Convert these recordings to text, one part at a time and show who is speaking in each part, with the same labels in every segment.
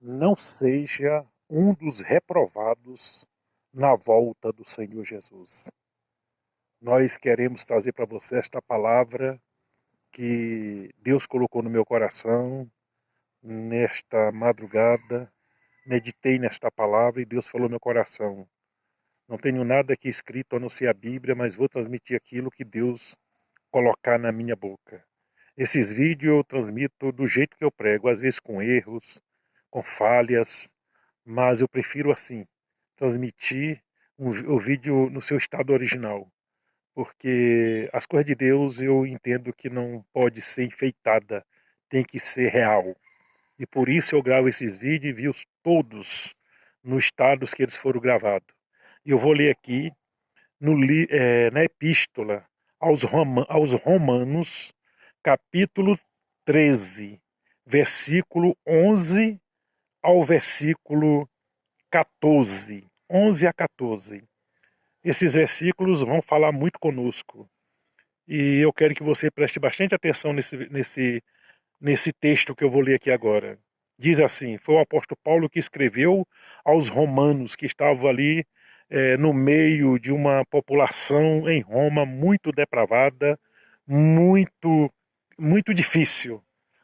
Speaker 1: não seja um dos reprovados na volta do Senhor Jesus. Nós queremos trazer para você esta palavra que Deus colocou no meu coração nesta madrugada. Meditei nesta palavra e Deus falou no meu coração. Não tenho nada aqui escrito a não ser a Bíblia, mas vou transmitir aquilo que Deus colocar na minha boca. Esses vídeos eu transmito do jeito que eu prego, às vezes com erros, com falhas, mas eu prefiro assim, transmitir o vídeo no seu estado original, porque as coisas de Deus eu entendo que não pode ser enfeitada, tem que ser real. E por isso eu gravo esses vídeos e vi-os todos nos estados que eles foram gravados. E eu vou ler aqui na epístola aos Romanos, capítulo 13, versículo 11 ao versículo 14. 11 a 14. Esses versículos vão falar muito conosco. E eu quero que você preste bastante atenção nesse texto que eu vou ler aqui agora. Diz assim: foi o apóstolo Paulo que escreveu aos romanos que estavam ali no meio de uma população em Roma muito depravada, muito, muito difícil.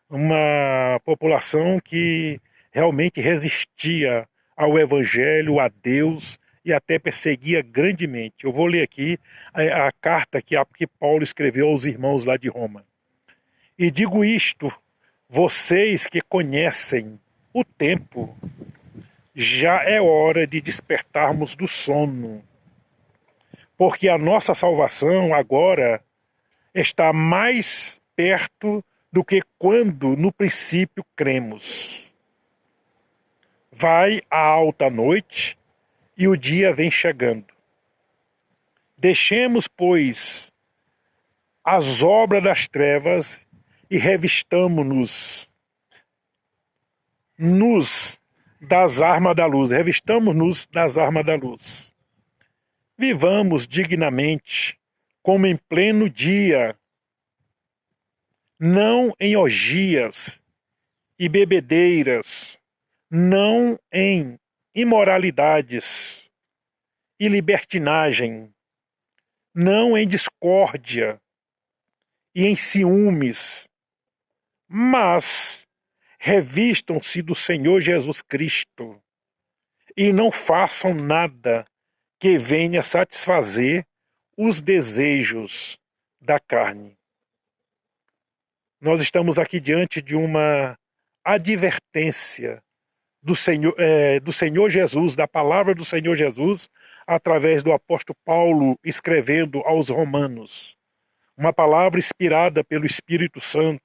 Speaker 1: Uma população que realmente resistia ao Evangelho, a Deus e até perseguia grandemente. Eu vou ler aqui a carta que Paulo escreveu aos irmãos lá de Roma. E digo isto, vocês que conhecem o tempo, já é hora de despertarmos do sono, porque a nossa salvação agora está mais perto do que quando no princípio cremos. Vai a alta noite e o dia vem chegando. Deixemos, pois, as obras das trevas e revistamo-nos das armas da luz. Revistamo-nos das armas da luz. Vivamos dignamente, como em pleno dia, não em orgias e bebedeiras, não em imoralidades e libertinagem, não em discórdia e em ciúmes, mas revistam-se do Senhor Jesus Cristo e não façam nada que venha satisfazer os desejos da carne. Nós estamos aqui diante de uma advertência do Senhor Jesus, da palavra do Senhor Jesus, através do apóstolo Paulo escrevendo aos Romanos. Uma palavra inspirada pelo Espírito Santo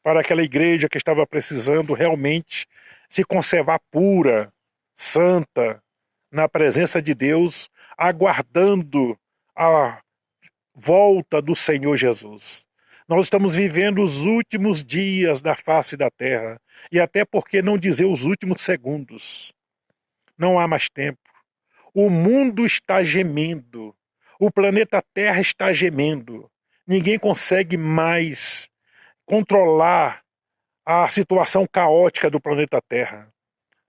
Speaker 1: para aquela igreja que estava precisando realmente se conservar pura, santa, na presença de Deus, aguardando a volta do Senhor Jesus. Nós estamos vivendo os últimos dias da face da terra, e até porque não dizer os últimos segundos. Não há mais tempo. O mundo está gemendo. O planeta Terra está gemendo. Ninguém consegue mais controlar a situação caótica do planeta Terra.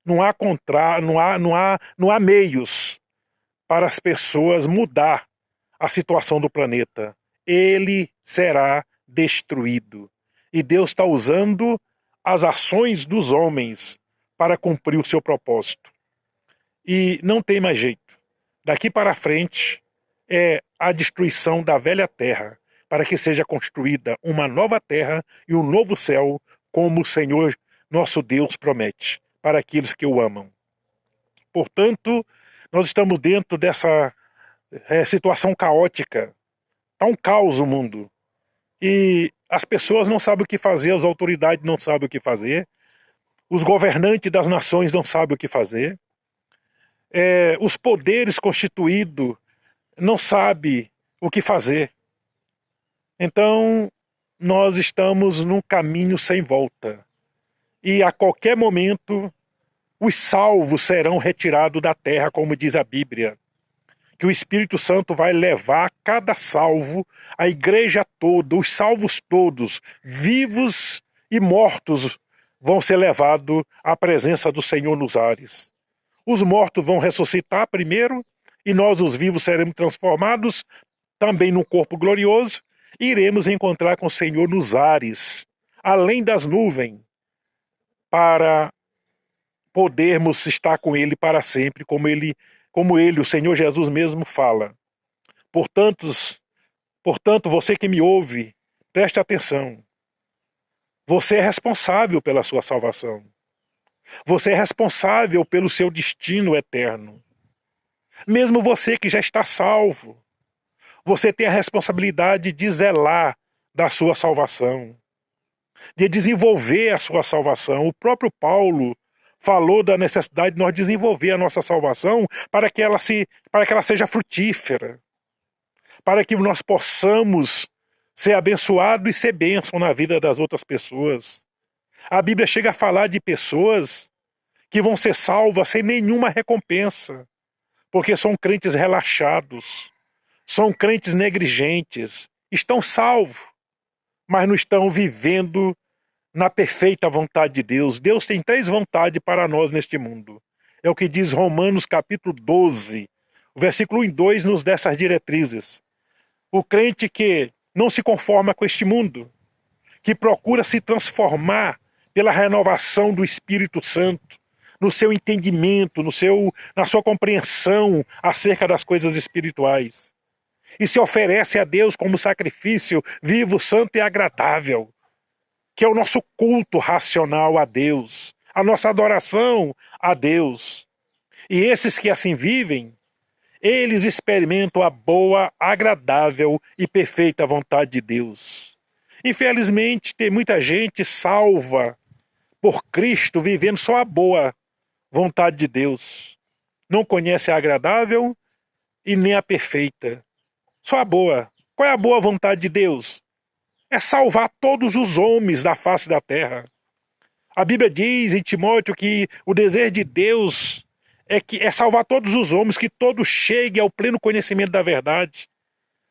Speaker 1: Não há meios para as pessoas mudar a situação do planeta. Ele será destruído. E Deus está usando as ações dos homens para cumprir o seu propósito. E não tem mais jeito. Daqui para frente é a destruição da velha terra, para que seja construída uma nova terra e um novo céu, como o Senhor nosso Deus promete, para aqueles que o amam. Portanto, nós estamos dentro dessa situação caótica. Está um caos o mundo. E as pessoas não sabem o que fazer, as autoridades não sabem o que fazer, os governantes das nações não sabem o que fazer, os poderes constituídos não sabem o que fazer. Então, nós estamos num caminho sem volta. E a qualquer momento, os salvos serão retirados da terra, como diz a Bíblia. Que o Espírito Santo vai levar cada salvo, a igreja toda, os salvos todos, vivos e mortos, vão ser levados à presença do Senhor nos ares. Os mortos vão ressuscitar primeiro, e nós, os vivos, seremos transformados também num corpo glorioso, e iremos encontrar com o Senhor nos ares, além das nuvens, para podermos estar com Ele para sempre, como ele, o Senhor Jesus mesmo fala. Portanto, você que me ouve, preste atenção. Você é responsável pela sua salvação. Você é responsável pelo seu destino eterno. Mesmo você que já está salvo, você tem a responsabilidade de zelar da sua salvação, de desenvolver a sua salvação. O próprio Paulo falou da necessidade de nós desenvolver a nossa salvação para que ela seja frutífera, para que nós possamos ser abençoados e ser bênção na vida das outras pessoas. A Bíblia chega a falar de pessoas que vão ser salvas sem nenhuma recompensa, porque são crentes relaxados, são crentes negligentes, estão salvos, mas não estão vivendo na perfeita vontade de Deus. Deus tem 3 vontades para nós neste mundo. É o que diz Romanos capítulo 12, o versículo 1 e 2 nos dá essas diretrizes. O crente que não se conforma com este mundo, que procura se transformar pela renovação do Espírito Santo, no seu entendimento, na sua compreensão acerca das coisas espirituais. E se oferece a Deus como sacrifício vivo, santo e agradável, que é o nosso culto racional a Deus, a nossa adoração a Deus. E esses que assim vivem, eles experimentam a boa, agradável e perfeita vontade de Deus. Infelizmente, tem muita gente salva por Cristo vivendo só a boa vontade de Deus. Não conhece a agradável e nem a perfeita. Só a boa. Qual é a boa vontade de Deus? É salvar todos os homens da face da terra. A Bíblia diz em Timóteo que o desejo de Deus é salvar todos os homens, que todos cheguem ao pleno conhecimento da verdade.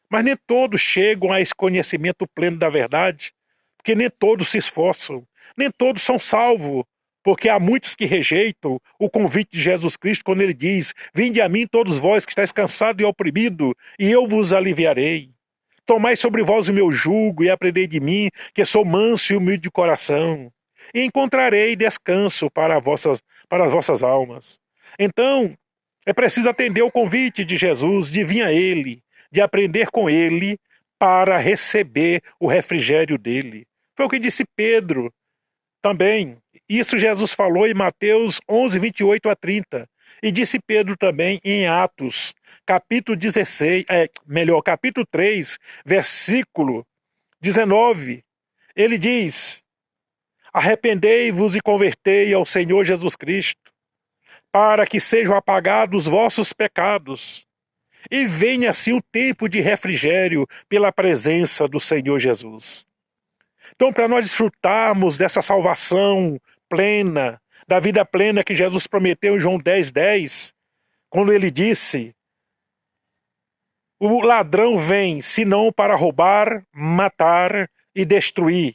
Speaker 1: Mas nem todos chegam a esse conhecimento pleno da verdade, porque nem todos se esforçam, nem todos são salvos, porque há muitos que rejeitam o convite de Jesus Cristo quando ele diz: vinde a mim todos vós que estáis cansados e oprimidos, e eu vos aliviarei. Tomai sobre vós o meu jugo e aprendei de mim, que sou manso e humilde de coração, e encontrarei descanso para as vossas almas. Então, é preciso atender o convite de Jesus, de vir a Ele, de aprender com Ele, para receber o refrigério dele. Foi o que disse Pedro também. Isso Jesus falou em Mateus 11, 28 a 30. E disse Pedro também em Atos, capítulo 3, versículo 19. Ele diz: arrependei-vos e convertei ao Senhor Jesus Cristo, para que sejam apagados os vossos pecados, e venha assim o tempo de refrigério pela presença do Senhor Jesus. Então, para nós desfrutarmos dessa salvação plena, da vida plena que Jesus prometeu em João 10:10, quando ele disse: o ladrão vem, senão para roubar, matar e destruir.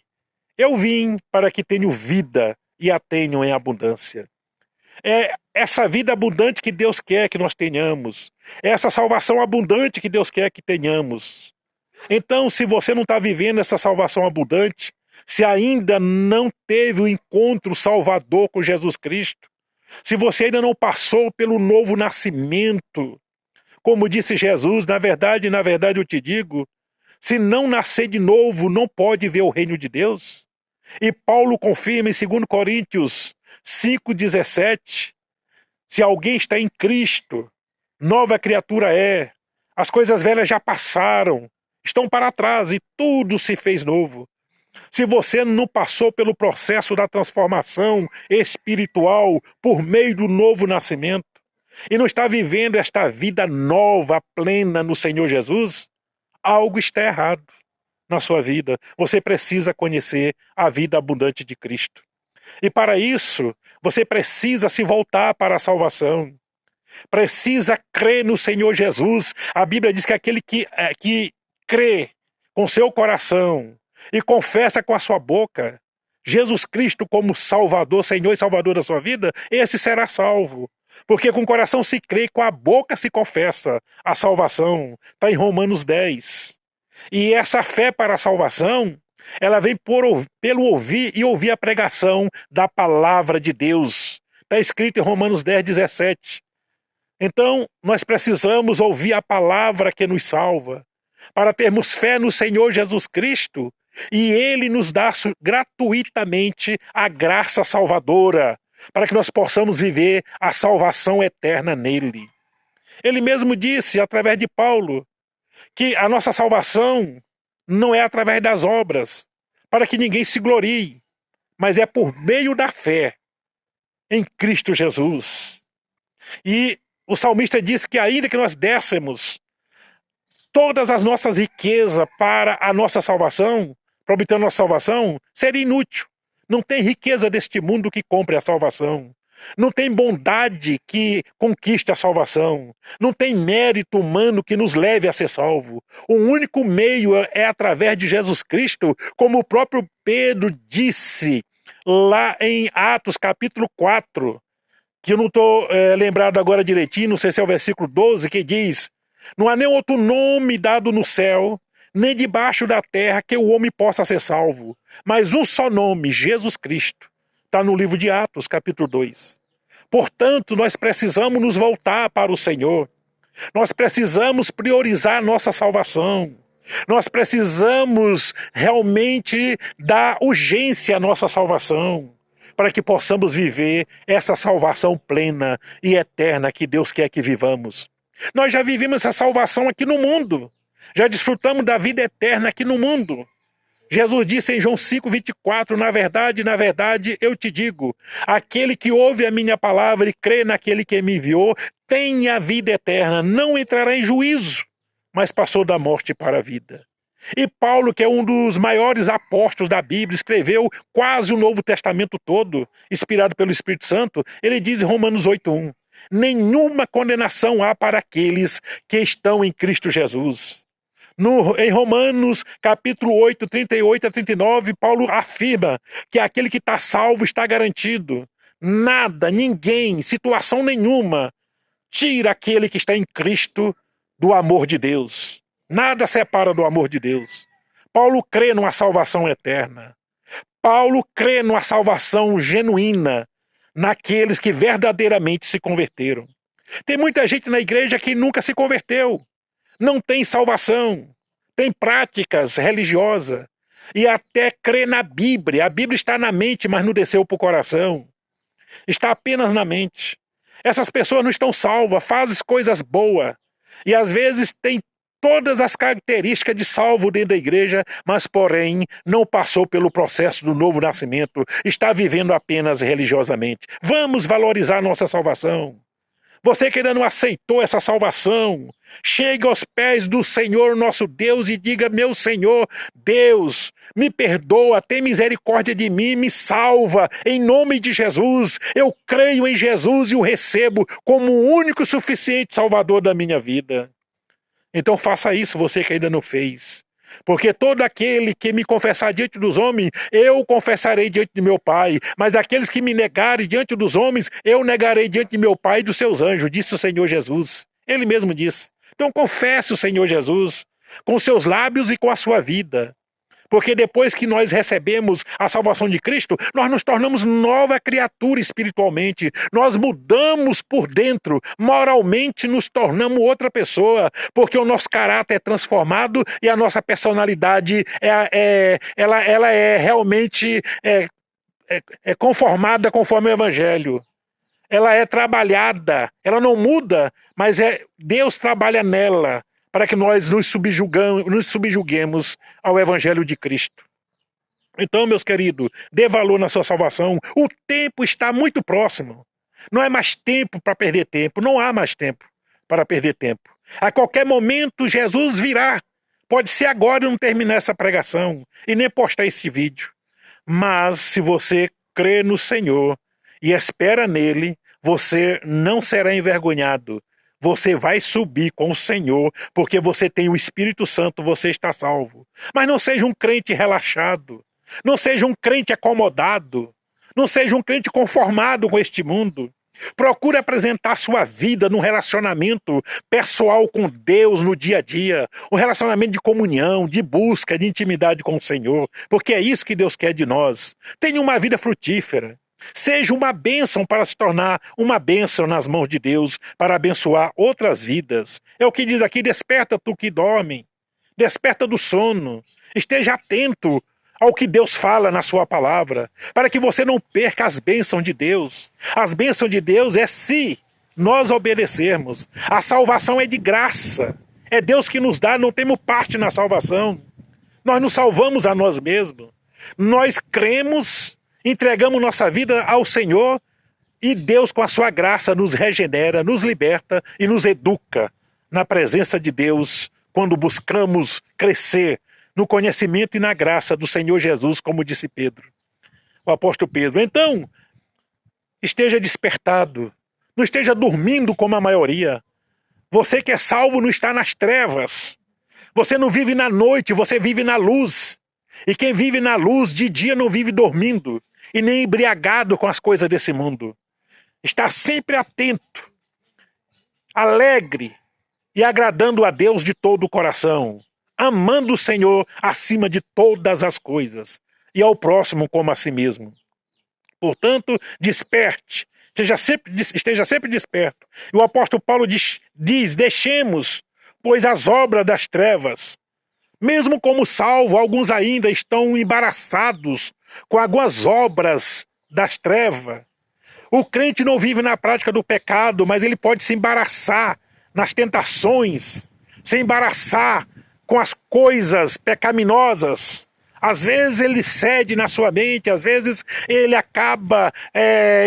Speaker 1: Eu vim para que tenham vida e a tenham em abundância. É essa vida abundante que Deus quer que nós tenhamos. É essa salvação abundante que Deus quer que tenhamos. Então, se você não está vivendo essa salvação abundante, se ainda não teve o encontro salvador com Jesus Cristo, se você ainda não passou pelo novo nascimento, como disse Jesus, na verdade eu te digo, se não nascer de novo, não pode ver o reino de Deus. E Paulo confirma em 2 Coríntios 5:17, se alguém está em Cristo, nova criatura é, as coisas velhas já passaram, estão para trás e tudo se fez novo. Se você não passou pelo processo da transformação espiritual por meio do novo nascimento, e não está vivendo esta vida nova, plena no Senhor Jesus, algo está errado na sua vida. Você precisa conhecer a vida abundante de Cristo. E para isso, você precisa se voltar para a salvação. Precisa crer no Senhor Jesus. A Bíblia diz que aquele que crê com seu coração e confessa com a sua boca Jesus Cristo como Salvador, Senhor e Salvador da sua vida, esse será salvo. Porque com o coração se crê, com a boca se confessa a salvação. Está em Romanos 10. E essa fé para a salvação, ela vem pelo ouvir e ouvir a pregação da palavra de Deus. Está escrito em Romanos 10, 17. Então, nós precisamos ouvir a palavra que nos salva, para termos fé no Senhor Jesus Cristo, e Ele nos dá gratuitamente a graça salvadora, para que nós possamos viver a salvação eterna nele. Ele mesmo disse, através de Paulo, que a nossa salvação não é através das obras, para que ninguém se glorie, mas é por meio da fé em Cristo Jesus. E o salmista diz que ainda que nós dessemos todas as nossas riquezas para a nossa salvação, para obter a nossa salvação, seria inútil. Não tem riqueza deste mundo que compre a salvação. Não tem bondade que conquiste a salvação. Não tem mérito humano que nos leve a ser salvo. O único meio é através de Jesus Cristo, como o próprio Pedro disse lá em Atos capítulo 4, que eu não estou lembrado agora direitinho, não sei se é o versículo 12, que diz: não há nenhum outro nome dado no céu, nem debaixo da terra, que o homem possa ser salvo. Mas um só nome, Jesus Cristo. Está no livro de Atos, capítulo 2. Portanto, nós precisamos nos voltar para o Senhor. Nós precisamos priorizar a nossa salvação. Nós precisamos realmente dar urgência à nossa salvação, para que possamos viver essa salvação plena e eterna que Deus quer que vivamos. Nós já vivemos essa salvação aqui no mundo. Já desfrutamos da vida eterna aqui no mundo. Jesus disse em João 5,24, na verdade, eu te digo, aquele que ouve a minha palavra e crê naquele que me enviou, tem a vida eterna, não entrará em juízo, mas passou da morte para a vida. E Paulo, que é um dos maiores apóstolos da Bíblia, escreveu quase o Novo Testamento todo, inspirado pelo Espírito Santo, ele diz em Romanos 8,1, nenhuma condenação há para aqueles que estão em Cristo Jesus. Em Romanos capítulo 8, 38 a 39, Paulo afirma que aquele que está salvo está garantido. Nada, ninguém, situação nenhuma tira aquele que está em Cristo do amor de Deus. Nada separa do amor de Deus. Paulo crê numa salvação eterna. Paulo crê numa salvação genuína naqueles que verdadeiramente se converteram. Tem muita gente na igreja que nunca se converteu. Não tem salvação, tem práticas religiosas e até crê na Bíblia. A Bíblia está na mente, mas não desceu para o coração. Está apenas na mente. Essas pessoas não estão salvas, fazem coisas boas e às vezes tem todas as características de salvo dentro da igreja, mas porém não passou pelo processo do novo nascimento, está vivendo apenas religiosamente. Vamos valorizar nossa salvação. Você que ainda não aceitou essa salvação, chegue aos pés do Senhor nosso Deus e diga: meu Senhor, Deus, me perdoa, tem misericórdia de mim, me salva, em nome de Jesus. Eu creio em Jesus e o recebo como o único e suficiente Salvador da minha vida. Então faça isso, você que ainda não fez. Porque todo aquele que me confessar diante dos homens, eu confessarei diante de meu Pai. Mas aqueles que me negarem diante dos homens, eu negarei diante de meu Pai e dos seus anjos, disse o Senhor Jesus. Ele mesmo disse. Então confesse o Senhor Jesus com seus lábios e com a sua vida. Porque depois que nós recebemos a salvação de Cristo, nós nos tornamos nova criatura espiritualmente. Nós mudamos por dentro, moralmente nos tornamos outra pessoa, porque o nosso caráter é transformado e a nossa personalidade ela é realmente conformada conforme o Evangelho. Ela é trabalhada, ela não muda, mas Deus trabalha nela, para que nós nos subjuguemos ao Evangelho de Cristo. Então, meus queridos, dê valor na sua salvação. O tempo está muito próximo. Não é mais tempo para perder tempo. Não há mais tempo para perder tempo. A qualquer momento, Jesus virá. Pode ser agora e não terminar essa pregação e nem postar esse vídeo. Mas, se você crê no Senhor e espera nele, você não será envergonhado. Você vai subir com o Senhor, porque você tem o Espírito Santo, você está salvo. Mas não seja um crente relaxado. Não seja um crente acomodado. Não seja um crente conformado com este mundo. Procure apresentar sua vida num relacionamento pessoal com Deus no dia a dia, um relacionamento de comunhão, de busca, de intimidade com o Senhor, porque é isso que Deus quer de nós. Tenha uma vida frutífera. Seja uma bênção para se tornar uma bênção nas mãos de Deus, para abençoar outras vidas. É o que diz aqui: desperta tu que dorme, desperta do sono, esteja atento ao que Deus fala na sua palavra, para que você não perca as bênçãos de Deus. As bênçãos de Deus é se nós obedecermos. A salvação é de graça. É Deus que nos dá, não temos parte na salvação. Nós nos salvamos a nós mesmos. Nós cremos, entregamos nossa vida ao Senhor e Deus, com a sua graça, nos regenera, nos liberta e nos educa na presença de Deus, quando buscamos crescer no conhecimento e na graça do Senhor Jesus, como disse Pedro, o apóstolo Pedro. Então, esteja despertado, não esteja dormindo como a maioria. Você que é salvo não está nas trevas. Você não vive na noite, você vive na luz. E quem vive na luz de dia não vive dormindo e nem embriagado com as coisas desse mundo. Está sempre atento, alegre e agradando a Deus de todo o coração, amando o Senhor acima de todas as coisas e ao próximo como a si mesmo. Portanto, desperte, esteja sempre desperto. E o apóstolo Paulo diz: deixemos, pois, as obras das trevas. Mesmo como salvo, alguns ainda estão embaraçados com algumas obras das trevas. O crente não vive na prática do pecado, mas ele pode se embaraçar nas tentações, se embaraçar com as coisas pecaminosas. Às vezes ele cede na sua mente, às vezes ele acaba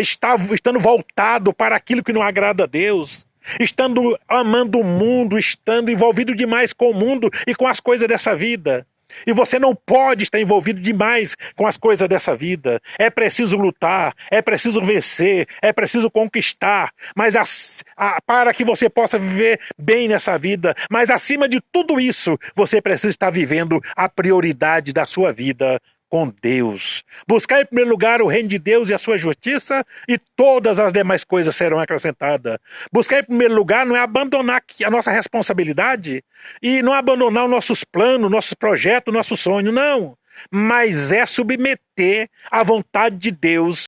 Speaker 1: estando voltado para aquilo que não agrada a Deus, estando amando o mundo, estando envolvido demais com o mundo e com as coisas dessa vida. E você não pode estar envolvido demais com as coisas dessa vida. É preciso lutar, é preciso vencer, é preciso conquistar, mas para que você possa viver bem nessa vida. Mas acima de tudo isso, você precisa estar vivendo a prioridade da sua vida com Deus. Buscar em primeiro lugar o reino de Deus e a sua justiça, e todas as demais coisas serão acrescentadas. Buscar em primeiro lugar não é abandonar a nossa responsabilidade e não abandonar os nossos planos, nossos projetos, nossos sonhos, não. Mas é submeter à vontade de Deus